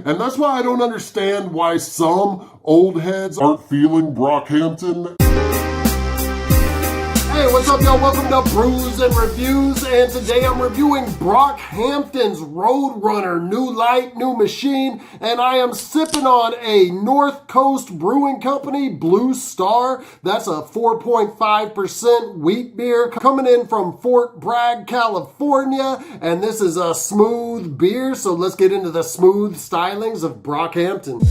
And that's why I don't understand why some old heads aren't feeling Brockhampton. Hey, what's up, y'all? Welcome to Brews and Reviews, and today I'm reviewing Brockhampton's Roadrunner, new light, new machine, and I am sipping on a North Coast Brewing Company Blue Star. That's a 4.5% wheat beer coming in from Fort Bragg, California, and this is a smooth beer, so let's get into the smooth stylings of Brockhampton.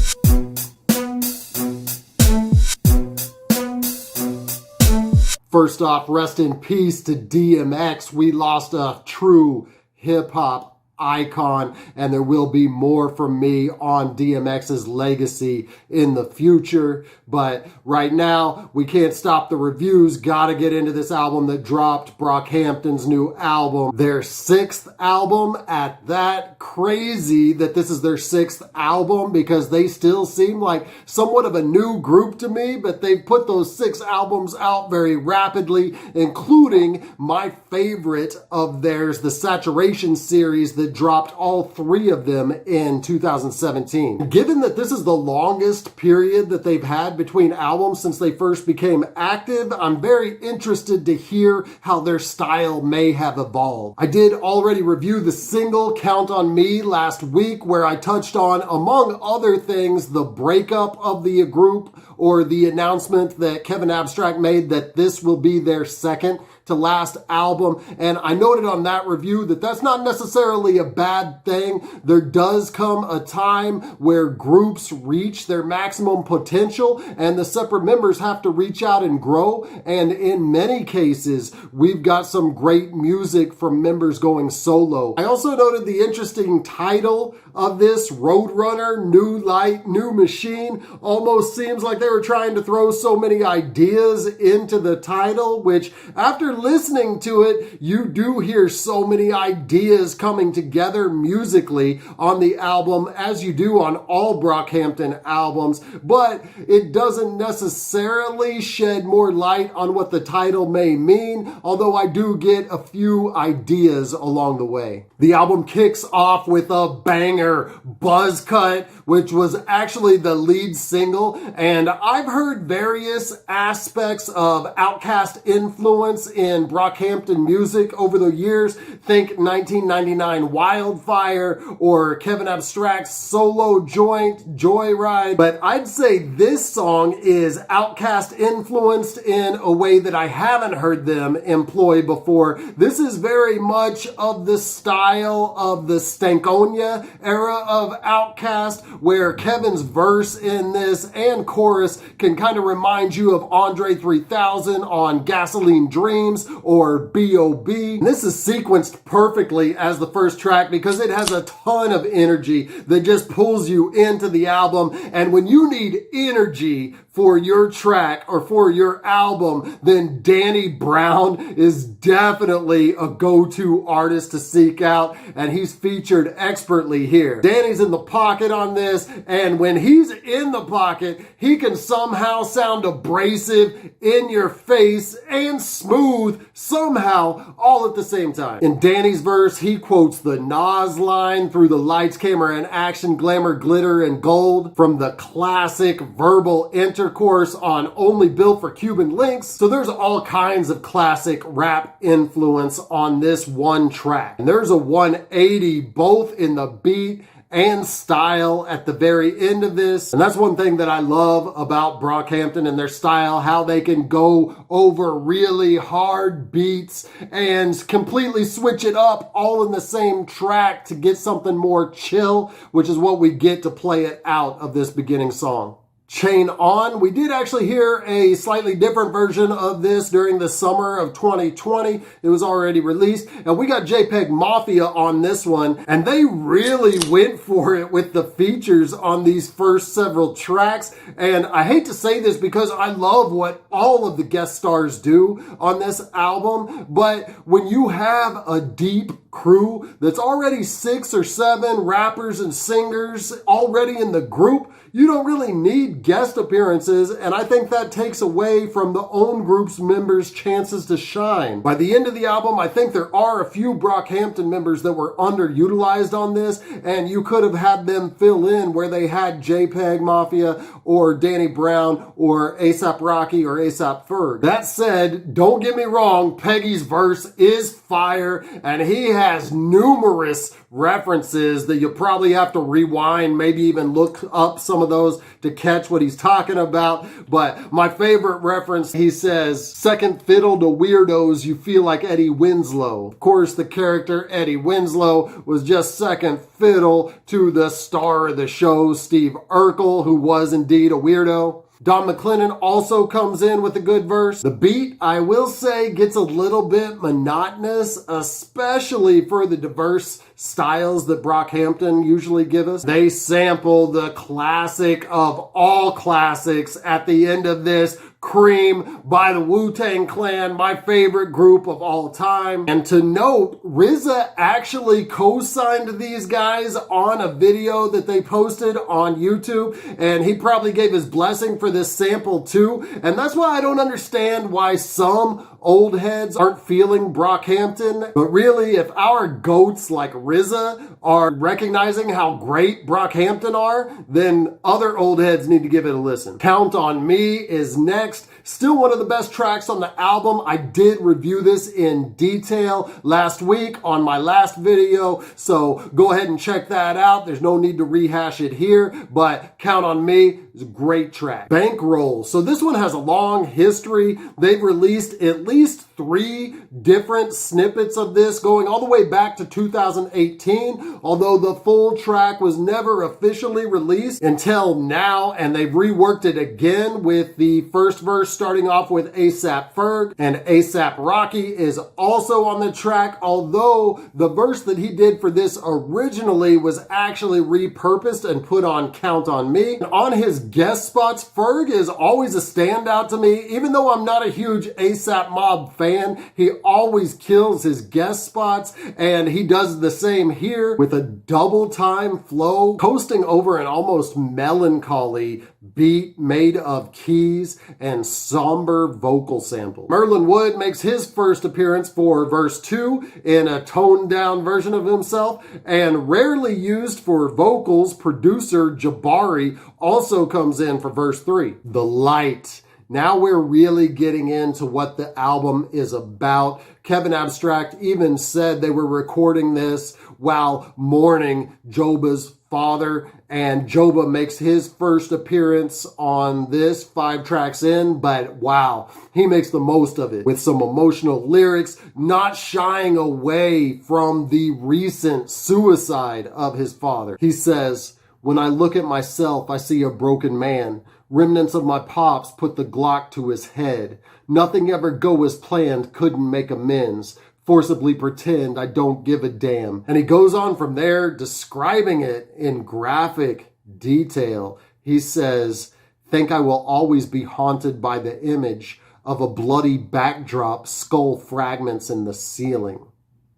First off, rest in peace to DMX. We lost a true hip-hop icon, and there will be more from me on DMX's legacy in the future. But right now, we can't stop the reviews. Gotta get into this album that dropped, Brockhampton's new album, their sixth album at that. Crazy that this is their sixth album because they still seem like somewhat of a new group to me, but they've put those 6 albums out very rapidly, including my favorite of theirs, the Saturation series that dropped all 3 of them in 2017. Given that this is the longest period that they've had between albums since they first became active, I'm very interested to hear how their style may have evolved. I did already review the single Count on Me last week, where I touched on, among other things, the breakup of the group, or the announcement that Kevin Abstract made that this will be their second to last album. And I noted on that review that that's not necessarily a bad thing. There does come a time where groups reach their maximum potential and the separate members have to reach out and grow. And in many cases, we've got some great music from members going solo. I also noted the interesting title of this, Roadrunner, New Light, New Machine. Almost seems like they were trying to throw so many ideas into the title, which after listening to it, you do hear so many ideas coming together musically on the album, as you do on all Brockhampton albums, but it doesn't necessarily shed more light on what the title may mean, although I do get a few ideas along the way. The album kicks off with a banger, Buzz Cut, which was actually the lead single, and I've heard various aspects of Outkast influence in Brockhampton music over the years. Think 1999 Wildfire or Kevin Abstract's solo joint, Joyride. But I'd say this song is Outkast influenced in a way that I haven't heard them employ before. This is very much of the style of the Stankonia era of Outkast, where Kevin's verse in this and chorus can kind of remind you of Andre 3000 on Gasoline Dreams or B.O.B. And this is sequenced perfectly as the first track because it has a ton of energy that just pulls you into the album. And when you need energy for your track or for your album, then Danny Brown is definitely a go-to artist to seek out, and he's featured expertly here. Danny's in the pocket on this, and when he's in the pocket, he can somehow sound abrasive, in your face, and smooth somehow all at the same time. In Danny's verse, he quotes the Nas line, through the lights, camera, and action, glamour, glitter, and gold, from the classic verbal intercourse on Only Built for Cuban Links. So there's all kinds of classic rap influence on this one track. And there's a 180 both in the beat and style at the very end of this. And that's one thing that I love about Brockhampton and their style, how they can go over really hard beats and completely switch it up all in the same track to get something more chill, which is what we get to play it out of this beginning song. Chain On. We did actually hear a slightly different version of this during the summer of 2020. It was already released, and we got jpegmafia on this one, and they really went for it with the features on these first several tracks. And I hate to say this because I love what all of the guest stars do on this album, but when you have a deep crew that's already 6 or 7 rappers and singers already in the group, you don't really need guest appearances, and I think that takes away from the own group's members' chances to shine. By the end of the album, I think there are a few Brockhampton members that were underutilized on this, and you could have had them fill in where they had jpegmafia or Danny Brown or ASAP Rocky or ASAP Ferg. That said, don't get me wrong, Peggy's verse is fire, and he has numerous references that you'll probably have to rewind, maybe even look up some of those to catch what he's talking about. But my favorite reference, he says, second fiddle to weirdos, you feel like Eddie Winslow. Of course, the character Eddie Winslow was just second fiddle to the star of the show, Steve Urkel, who was indeed a weirdo. Don McLennon also comes in with a good verse. The beat, I will say, gets a little bit monotonous, especially for the diverse styles that Brockhampton usually give us. They sample the classic of all classics at the end of this, Cream by the Wu-Tang Clan, my favorite group of all time. And to note, RZA actually co-signed these guys on a video that they posted on YouTube, and he probably gave his blessing for this sample too. And that's why I don't understand why some old heads aren't feeling Brockhampton. But really, if our goats like RZA are recognizing how great Brockhampton are, then other old heads need to give it a listen. Count on Me is next. Still one of the best tracks on the album. I did review this in detail last week on my last video, so go ahead and check that out. There's no need to rehash it here, but Count on Me is a great track. Bankroll. So this one has a long history. They've released at least 3 different snippets of this going all the way back to 2018, although the full track was never officially released until now, and they've reworked it again with the first verse starting off with ASAP Ferg, and ASAP Rocky is also on the track, although the verse that he did for this originally was actually repurposed and put on Count on Me. And on his guest spots, Ferg is always a standout to me. Even though I'm not a huge ASAP Mob fan, he always kills his guest spots, and he does the same here with a double time flow, coasting over an almost melancholy beat made of keys and somber vocal sample. Merlyn Wood makes his first appearance for verse 2 in a toned down version of himself, and rarely used for vocals, producer Jabari also comes in for verse 3. The Light. Now we're really getting into what the album is about. Kevin Abstract even said they were recording this while mourning Joba's father, and Joba makes his first appearance on this 5 tracks in, but wow, he makes the most of it with some emotional lyrics, not shying away from the recent suicide of his father. He says, when I look at myself, I see a broken man. Remnants of my pops put the Glock to his head. Nothing ever go as planned, couldn't make amends. Forcibly pretend I don't give a damn. And he goes on from there, describing it in graphic detail. He says, think I will always be haunted by the image of a bloody backdrop, skull fragments in the ceiling.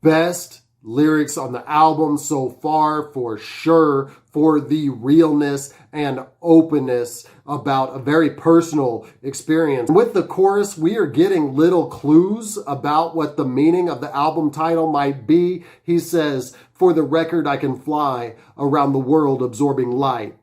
Best lyrics on the album so far, for sure, for the realness and openness about a very personal experience. With the chorus, we are getting little clues about what the meaning of the album title might be. He says, for the record, I can fly around the world absorbing light.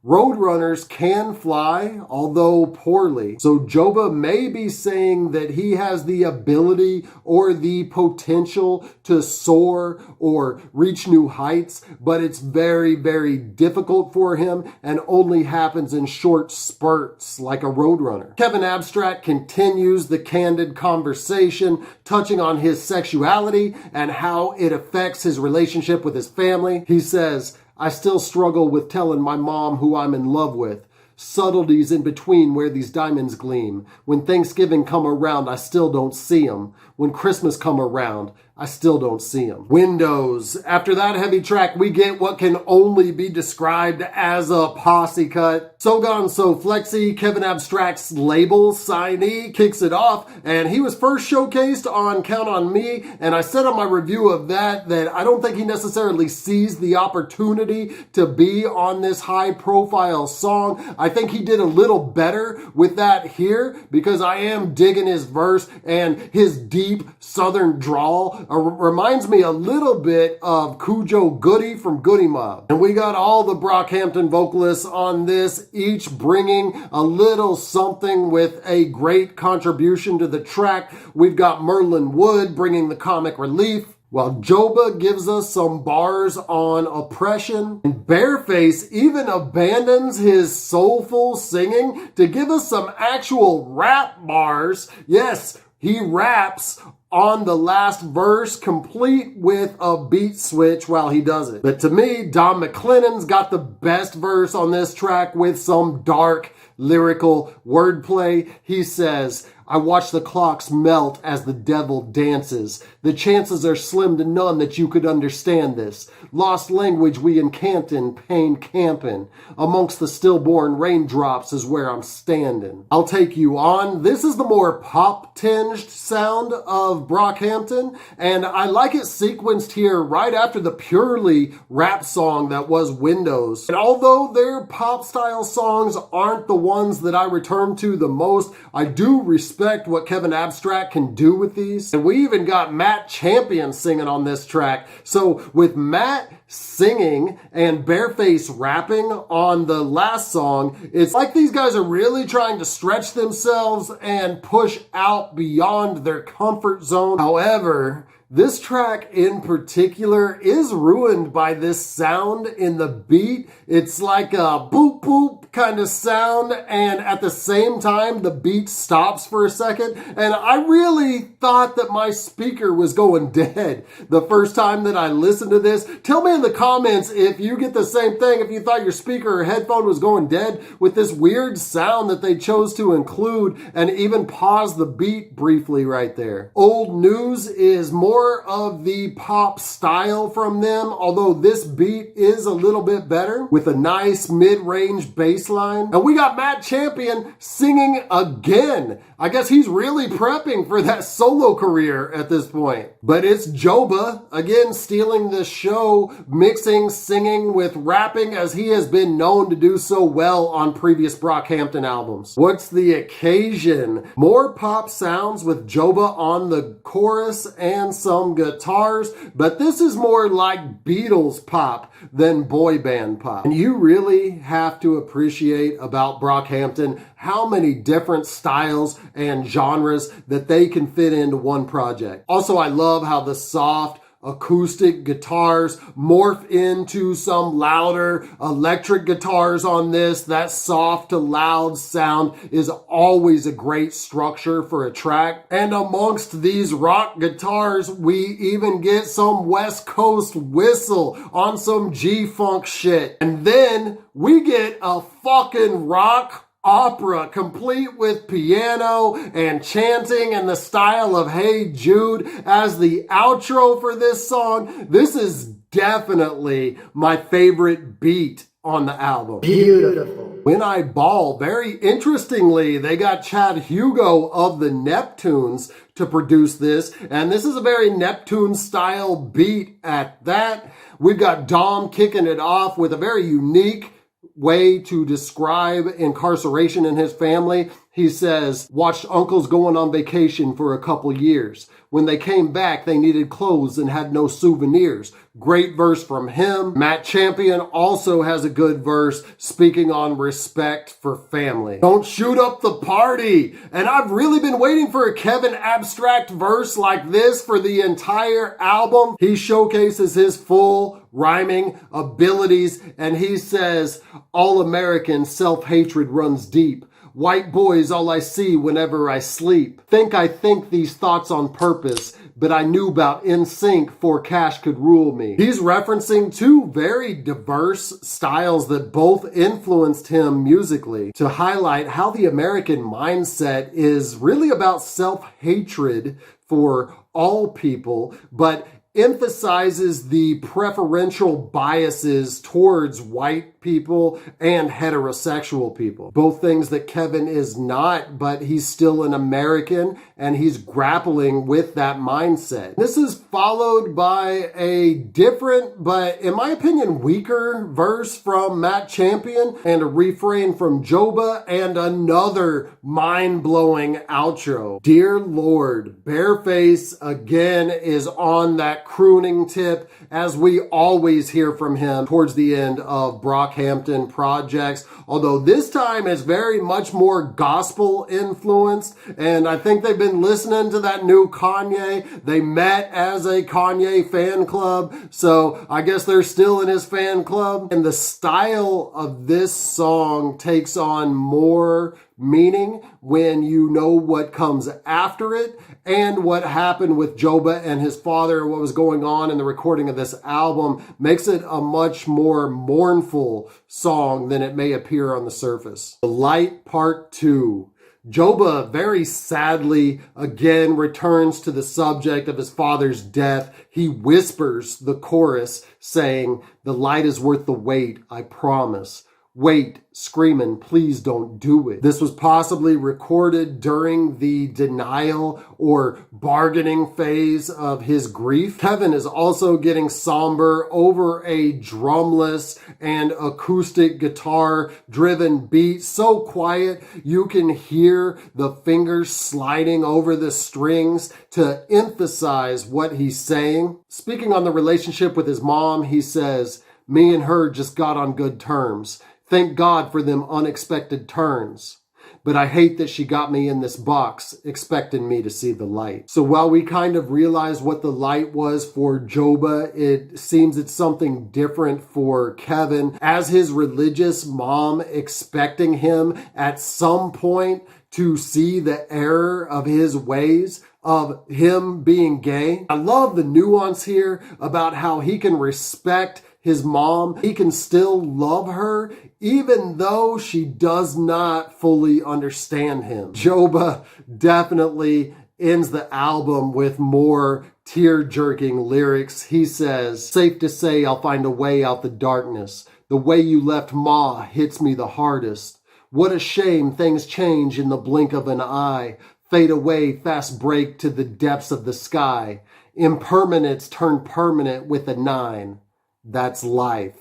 Roadrunners can fly, although poorly. So Joba may be saying that he has the ability or the potential to soar or reach new heights, but it's very, very difficult for him and only happens in short spurts like a roadrunner. Kevin Abstract continues the candid conversation, touching on his sexuality and how it affects his relationship with his family. He says, I still struggle with telling my mom who I'm in love with. Subtleties in between where these diamonds gleam. When Thanksgiving come around, I still don't see 'em. When Christmas come around, I still don't see him. Windows. After that heavy track, we get what can only be described as a posse cut. SoGoneSoFlexy, Kevin Abstract's label, signee, kicks it off, and he was first showcased on Count on Me, and I said on my review of that I don't think he necessarily sees the opportunity to be on this high-profile song. I think he did a little better with that here, because I am digging his verse, and his deep southern drawl reminds me a little bit of Cujo Goody from Goody Mob. And we got all the Brockhampton vocalists on this, each bringing a little something with a great contribution to the track. We've got Merlyn Wood bringing the comic relief, while Joba gives us some bars on oppression. And Bearface even abandons his soulful singing to give us some actual rap bars. Yes, he raps on the last verse, complete with a beat switch while he does it. But to me, McLennon's got the best verse on this track with some dark lyrical wordplay. He says, I watch the clocks melt as the devil dances. The chances are slim to none that you could understand this. Lost language we encamped in, pain camping. Amongst the stillborn raindrops is where I'm standing. I'll take you on. This is the more pop-tinged sound of Brockhampton, and I like it sequenced here right after the purely rap song that was Windows. And although their pop-style songs aren't the ones that I return to the most, I do respect what Kevin Abstract can do with these. And we even got Matt Champion singing on this track. So with Matt singing and Bearface rapping on the last song, it's like these guys are really trying to stretch themselves and push out beyond their comfort zone. However, this track in particular is ruined by this sound in the beat. It's like a boop boop kind of sound, and at the same time the beat stops for a second, and I really thought that my speaker was going dead the first time that I listened to this. Tell me in the comments if you get the same thing, if you thought your speaker or headphone was going dead with this weird sound that they chose to include, and even pause the beat briefly right there. Old News is more of the pop style from them, although this beat is a little bit better with a nice mid-range bass line. And we got Matt Champion singing again. I guess he's really prepping for that solo career at this point. But it's Joba, again stealing the show, mixing singing with rapping as he has been known to do so well on previous Brockhampton albums. What's the occasion? More pop sounds with Joba on the chorus and some guitars, but this is more like Beatles pop than boy band pop. And you really have to appreciate about Brockhampton how many different styles and genres that they can fit into one project. Also, I love how the soft acoustic guitars morph into some louder electric guitars on this. That soft to loud sound is always a great structure for a track. And amongst these rock guitars, we even get some West Coast whistle on some G-funk shit. And then we get a fucking rock opera complete with piano and chanting in the style of Hey Jude as the outro for this song. This is definitely my favorite beat on the album. Beautiful. When I Ball, very interestingly, they got Chad Hugo of the Neptunes to produce this, and this is a very Neptune style beat at that. We've got Dom kicking it off with a very unique way to describe incarceration in his family. He says, watched uncles going on vacation for a couple years. When they came back, they needed clothes and had no souvenirs. Great verse from him. Matt Champion also has a good verse speaking on respect for family. Don't shoot up the party. And I've really been waiting for a Kevin Abstract verse like this for the entire album. He showcases his full rhyming abilities, and he says, all American self-hatred runs deep. White boys all I see whenever I sleep. I think these thoughts on purpose. but I knew about NSYNC for Cash Could Rule Me. He's referencing two very diverse styles that both influenced him musically to highlight how the American mindset is really about self-hatred for all people, but emphasizes the preferential biases towards white people and heterosexual people. Both things that Kevin is not, but he's still an American and he's grappling with that mindset. This is followed by a different, but in my opinion, weaker verse from Matt Champion and a refrain from Joba and another mind-blowing outro. Dear Lord, Bearface again is on that crooning tip, as we always hear from him towards the end of Brockhampton projects, although this time is very much more gospel influenced, and I think they've been listening to that new Kanye. They met as a Kanye fan club, so I guess they're still in his fan club, and the style of this song takes on more meaning when you know what comes after it and what happened with Joba and his father, what was going on in the recording of this album, makes it a much more mournful song than it may appear on the surface. The Light Part 2. Joba very sadly again returns to the subject of his father's death. He whispers the chorus saying, "The light is worth the wait, I promise. Wait," screaming, "please don't do it." This was possibly recorded during the denial or bargaining phase of his grief. Kevin is also getting somber over a drumless and acoustic guitar driven beat, so quiet you can hear the fingers sliding over the strings to emphasize what he's saying. Speaking on the relationship with his mom, he says, "Me and her just got on good terms. Thank God for them unexpected turns. But I hate that she got me in this box, expecting me to see the light." So while we kind of realize what the light was for Joba, it seems it's something different for Kevin, as his religious mom expecting him at some point to see the error of his ways, of him being gay. I love the nuance here about how he can respect his mom. He can still love her even though she does not fully understand him. Joba definitely ends the album with more tear-jerking lyrics. He says, "Safe to say I'll find a way out the darkness. The way you left Ma hits me the hardest. What a shame things change in the blink of an eye. Fade away, fast break to the depths of the sky. Impermanence turn permanent with a 9. That's life.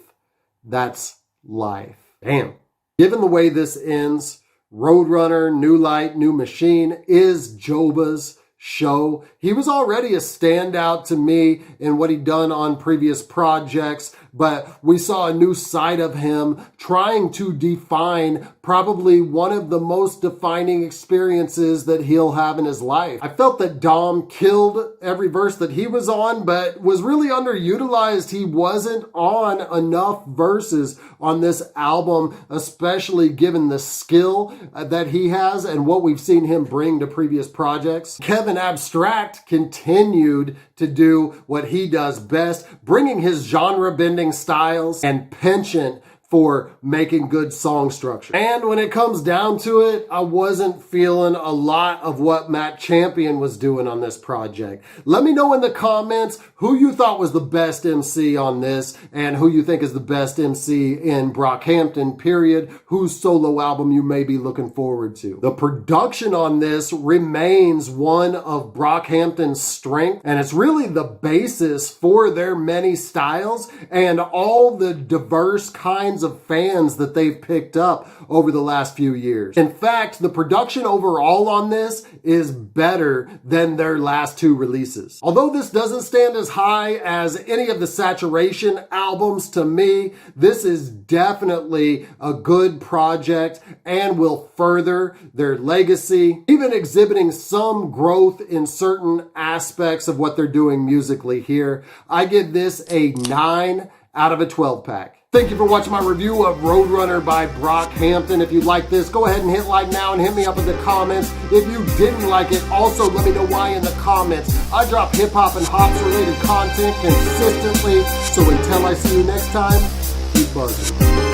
That's life." Damn. Given the way this ends, Roadrunner, New Light, New Machine is Joba's show. He was already a standout to me in what he'd done on previous projects, but we saw a new side of him trying to define probably one of the most defining experiences that he'll have in his life. I felt that Dom killed every verse that he was on, but was really underutilized. He wasn't on enough verses on this album, especially given the skill that he has and what we've seen him bring to previous projects. Kevin Abstract continued to do what he does best, bringing his genre-bending styles and penchant for making good song structure. And when it comes down to it, I wasn't feeling a lot of what Matt Champion was doing on this project. Let me know in the comments who you thought was the best MC on this and who you think is the best MC in Brockhampton, period, whose solo album you may be looking forward to. The production on this remains one of Brockhampton's strength, and it's really the basis for their many styles and all the diverse kinds of fans that they've picked up over the last few years. In fact, the production overall on this is better than their last two releases. Although this doesn't stand as high as any of the Saturation albums to me, this is definitely a good project and will further their legacy, even exhibiting some growth in certain aspects of what they're doing musically here. I give this a 9 out of a 12 pack. Thank you for watching my review of Roadrunner by Brockhampton. If you like this, go ahead and hit like now and hit me up in the comments. If you didn't like it, also let me know why in the comments. I drop hip-hop and hops related content consistently, so until I see you next time, keep buzzing.